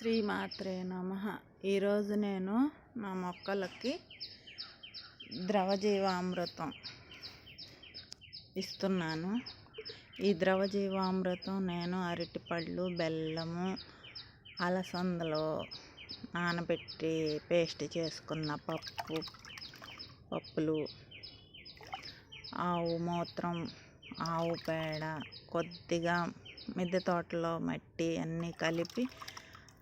శ్రీమాత్రే నమః. ఈరోజు నేను నా మొక్కలకి ద్రవజీవామృతం ఇస్తున్నాను. ఈ ద్రవజీవామృతం నేను అరటిపళ్ళు, బెల్లము, అలసందలో నానబెట్టి పేస్ట్ చేసుకున్న పప్పులు, ఆవు మూత్రం, ఆవు పేడ, కొద్దిగా మిద్దె తోటలో మట్టి అన్నీ కలిపి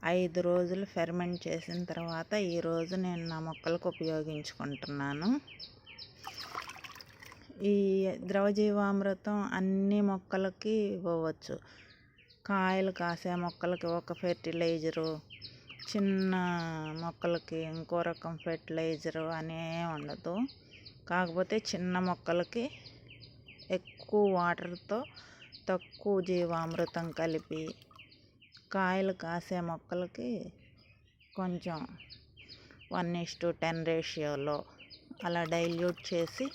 5 రోజులు ఫెర్మెంట్ చేసిన తర్వాత ఈరోజు నేను నా మొక్కలకు ఉపయోగించుకుంటున్నాను. ఈ ద్రవజీవామృతం అన్ని మొక్కలకి ఇవ్వవచ్చు. కాయలు కాసే మొక్కలకి ఒక ఫెర్టిలైజరు, చిన్న మొక్కలకి ఇంకో రకం ఫెర్టిలైజరు అనే ఉండదు. కాకపోతే చిన్న మొక్కలకి ఎక్కువ వాటర్తో తక్కువ జీవామృతం కలిపి, కాయలు కాసే మొక్కలకి కొంచెం 1:10 రేషియోలో అలా డైల్యూట్ చేసి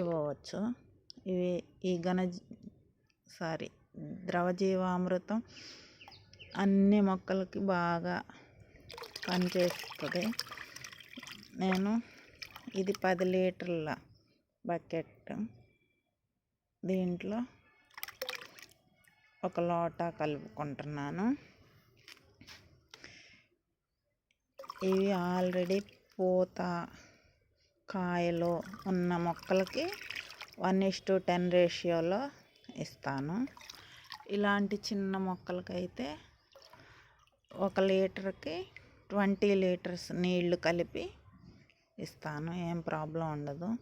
ఇవ్వవచ్చు. ఈ ద్రవజీవామృతం అన్ని మొక్కలకి బాగా పనిచేస్తుంది. ఇది 10 లీటర్ల బకెట్. దీంట్లో ఒక లోటా కలుపుకుంటున్నాను. ఇవి ఆల్రెడీ పూత కాయలు ఉన్న మొక్కలకి 1:10 రేషియోలో ఇస్తాను. ఇలాంటి చిన్న మొక్కలకైతే 1 లీటర్కి 20 లీటర్స్ నీళ్లు కలిపి ఇస్తాను. ఏం ప్రాబ్లం ఉండదు.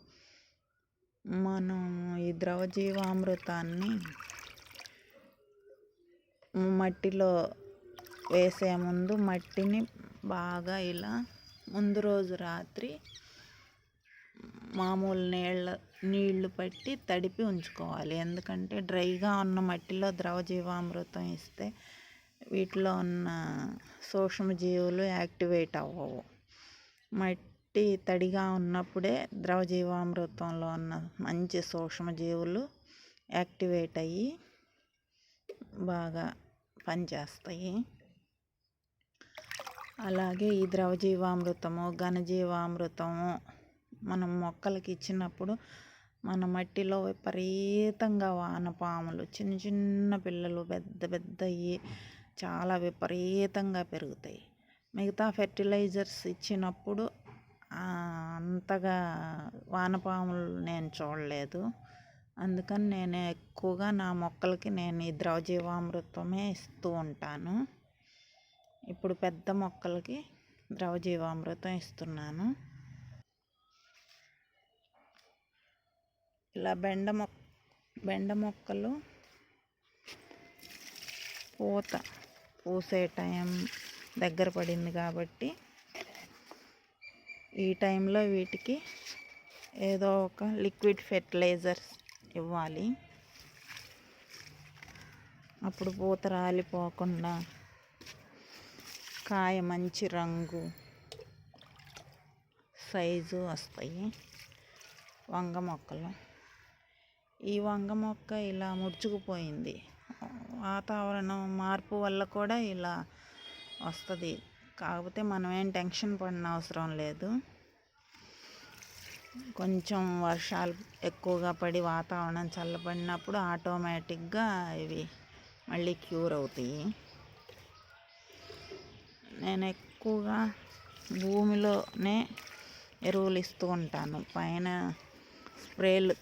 మనం ఈ ద్రవజీవామృతాన్ని మట్టిలో వేసే ముందు మట్టిని బాగా ఇలా ముందు రోజు రాత్రి మామూలు నీళ్లు పట్టి తడిపి ఉంచుకోవాలి. ఎందుకంటే డ్రైగా ఉన్న మట్టిలో ద్రవజీవామృతం ఇస్తే వీటిలో ఉన్న సూక్ష్మజీవులు యాక్టివేట్ అవ్వవు. మట్టి తడిగా ఉన్నప్పుడే ద్రవజీవామృతంలో ఉన్న మంచి సూక్ష్మజీవులు యాక్టివేట్ అయ్యి బాగా పనిచేస్తాయి. అలాగే ఈ ద్రవజీవామృతము, ఘనజీవామృతము మనం మొక్కలకి ఇచ్చినప్పుడు మన మట్టిలో విపరీతంగా వానపాములు, చిన్న చిన్న పిల్లలు పెద్ద పెద్దవి చాలా విపరీతంగా పెరుగుతాయి. మిగతా ఫెర్టిలైజర్స్ ఇచ్చినప్పుడు అంతగా వానపాములు నేను చూడలేదు. అందుకని నేను ఎక్కువగా నా మొక్కలకి ఈ ద్రవజీవామృతమే ఇస్తూ ఉంటాను. ఇప్పుడు పెద్ద మొక్కలకి ద్రవజీవామృతం ఇస్తున్నాను. ఇలా బెండ మొక్కలు పూసే టైం దగ్గర పడింది కాబట్టి ఈ టైంలో వీటికి ఏదో ఒక లిక్విడ్ ఫెర్టిలైజర్స్ ఇవ్వాలి. అప్పుడు పూత రాలిపోకుండా కాయ మంచి రంగు సైజు వస్తాయి. వంగ మొక్కలు, ఈ వంగ మొక్క ఇలా ముడుచుకుపోయింది. వాతావరణం మార్పు వల్ల కూడా ఇలా వస్తుంది. కాకపోతే మనం ఏం టెన్షన్ పడిన అవసరం లేదు. కొంచెం వర్షాలు ఎక్కువగా పడి వాతావరణం చల్లబడినప్పుడు ఆటోమేటిక్గా ఇవి మళ్ళీ క్యూర్ అవుతాయి. నేను ఎక్కువగా భూమిలోనే ఎరువులు ఇస్తూ ఉంటాను. పైన స్ప్రేలు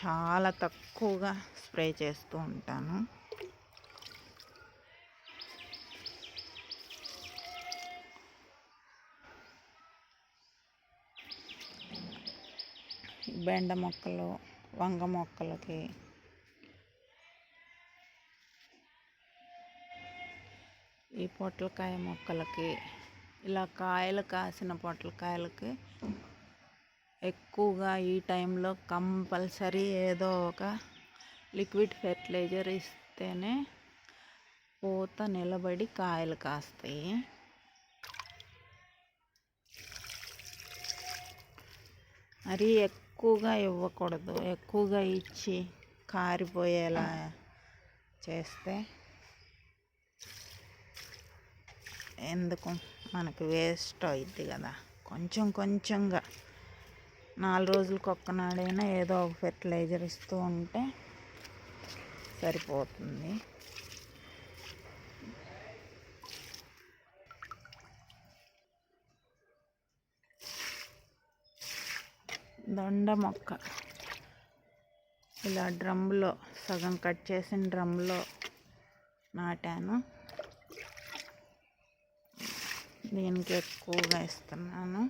చాలా తక్కువగా స్ప్రే చేస్తూ ఉంటాను. బెండ మొక్కలు, వంగ మొక్కలకి ఈ పొట్లకాయ మొక్కలకి ఇలా కాయలు కాసిన పొట్లకాయలకి ఎక్కువగా ఈ టైంలో కంపల్సరీ ఏదో ఒక లిక్విడ్ ఫెర్టిలైజర్ ఇస్తేనే పూత నిలబడి కాయలు కాస్తాయి. మరీ ఎక్కువగా ఇవ్వకూడదు. ఎక్కువగా ఇచ్చి కారిపోయేలా చేస్తే ఎందుకు, మనకు వేస్ట్ అవుద్ది కదా. కొంచెం కొంచెంగా 4 రోజులకు ఒక్కనాడైనా ఏదో ఒక ఫెర్టిలైజర్ ఇస్తూ ఉంటే సరిపోతుంది. దొండ మొక్క ఇలా డ్రమ్లో సగం కట్ చేసిన డ్రమ్లో నాటాను. దీనికి ఎక్కువగా ఇస్తున్నాను.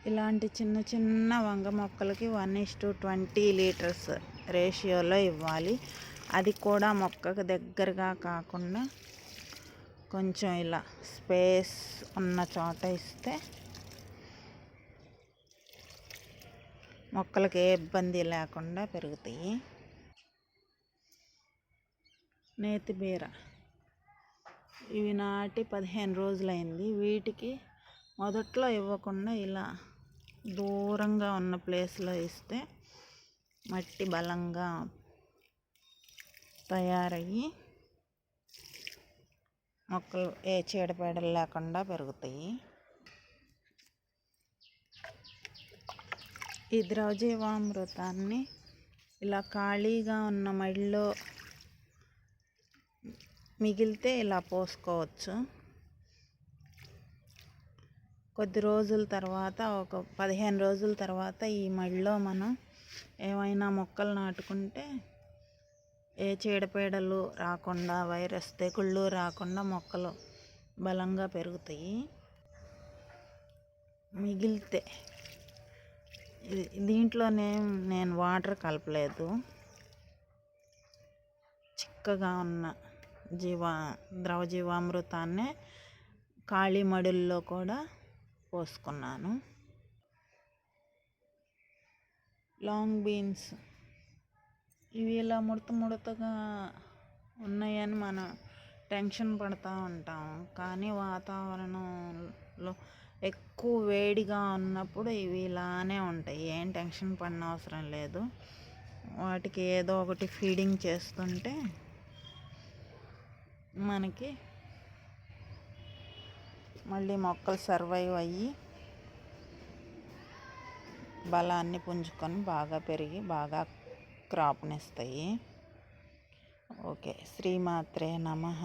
ఇలాంటి చిన్న చిన్న వంగ మొక్కలకి 1:20 లీటర్స్ రేషియోలో ఇవ్వాలి. అది కూడా మొక్కకు దగ్గరగా కాకుండా కొంచెం ఇలా స్పేస్ ఉన్న చోట ఇస్తే మొక్కలకి ఏ ఇబ్బంది లేకుండా పెరుగుతాయి. నేతి బీర ఇవి నాటి 15 రోజులైంది. వీటికి మొదట్లో ఇవ్వకుండా ఇలా దూరంగా ఉన్న ప్లేస్లో ఇస్తే మట్టి బలంగా తయారయ్యి మొక్కలు ఏ చీడపీడలు లేకుండా పెరుగుతాయి. ఈ ద్రవజీవామృతాన్ని ఇలా ఖాళీగా ఉన్న మడిలో మిగిలితే ఇలా పోసుకోవచ్చు. కొద్ది రోజుల తర్వాత, ఒక 15 రోజుల తర్వాత ఈ మడిలో మనం ఏమైనా మొక్కలు నాటుకుంటే ఏ చీడపీడలు రాకుండా, వైరస్ తెగుళ్ళు రాకుండా మొక్కలు బలంగా పెరుగుతాయి. మిగిలితే దీంట్లోనే నేను వాటర్ కలపలేదు. చిక్కగా ఉన్న ద్రవజీవామృతాన్నే ఖాళీ మడుల్లో కూడా పోసుకున్నాను. లాంగ్ బీన్స్ ఇవి ఇలా ముడతగా ఉన్నాయని మనం టెన్షన్ పడుతూ ఉంటాం. కానీ వాతావరణంలో ఎక్కువ వేడిగా ఉన్నప్పుడు ఇవి ఇలానే ఉంటాయి. ఏం టెన్షన్ పడిన అవసరం లేదు. వాటికి ఏదో ఒకటి ఫీడింగ్ చేస్తుంటే మనకి మళ్ళీ మొక్కలు సర్వైవ్ అయ్యి బలాన్ని పుంజుకొని బాగా పెరిగి బాగా క్రాప్నిస్తాయి. ఓకే, శ్రీమాత్రే నమః.